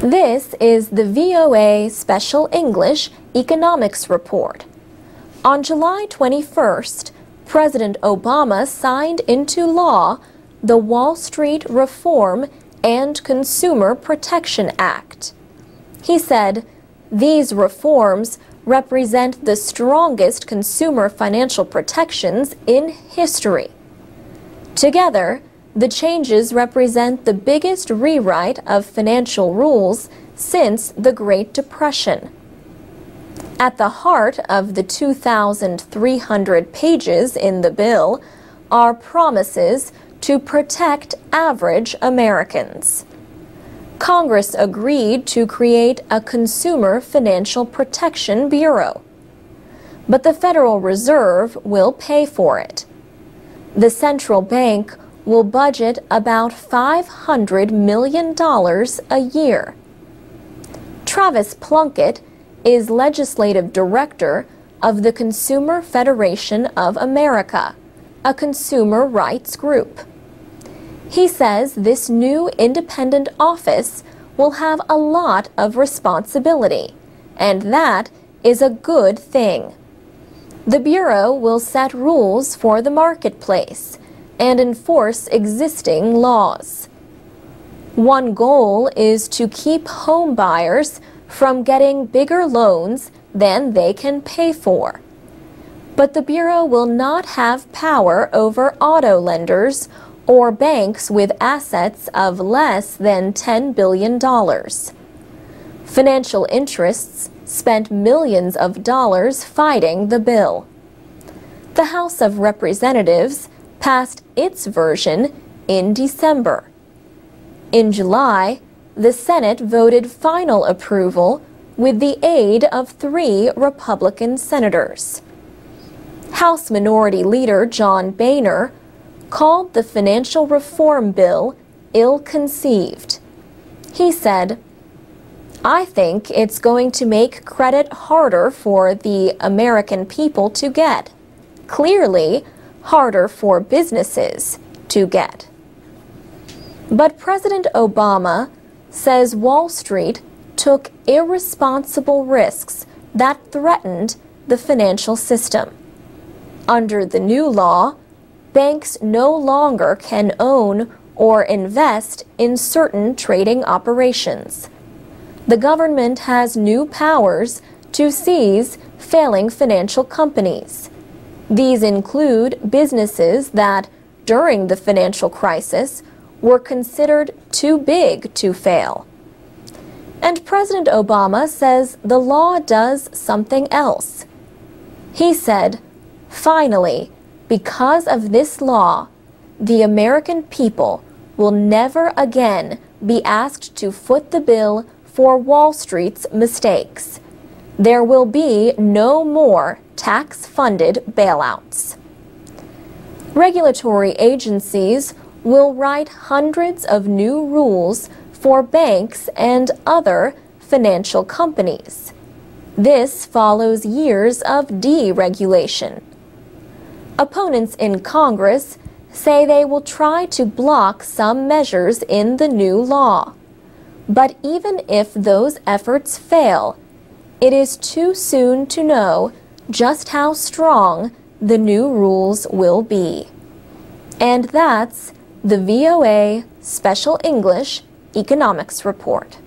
This is the VOA Special English Economics Report. On July 21st, President Obama signed into law the Wall Street Reform and Consumer Protection Act. He said, "These reforms represent the strongest consumer financial protections in history." Together, the changes represent the biggest rewrite of financial rules since the Great Depression. At the heart of the 2,300 pages in the bill are promises to protect average Americans. Congress agreed to create a Consumer Financial Protection Bureau, but the Federal Reserve will pay for it. The central bank will budget about $500 million a year. Travis Plunkett is legislative director of the Consumer Federation of America, a consumer rights group. He says this new independent office will have a lot of responsibility, and that is a good thing. The Bureau will set rules for the marketplace and enforce existing laws. One goal is to keep home buyers from getting bigger loans than they can pay for. But the Bureau will not have power over auto lenders or banks with assets of less than $10 billion. Financial interests spent millions of dollars fighting the bill. The House of Representatives passed its version in December. In July, the Senate voted final approval with the aid of 3 Republican senators. House Minority Leader John Boehner called the financial reform bill ill-conceived. He said, "I think it's going to make credit harder for the American people to get. Clearly, harder for businesses to get." But President Obama says Wall Street took irresponsible risks that threatened the financial system. Under the new law, banks no longer can own or invest in certain trading operations. The government has new powers to seize failing financial companies. These include businesses that, during the financial crisis, were considered too big to fail. And President Obama says the law does something else. He said, "Finally, because of this law, the American people will never again be asked to foot the bill for Wall Street's mistakes. There will be no more tax-funded bailouts." Regulatory agencies will write hundreds of new rules for banks and other financial companies. This follows years of deregulation. Opponents in Congress say they will try to block some measures in the new law. But even if those efforts fail, it is too soon to know just how strong the new rules will be. And that's the VOA Special English Economics Report.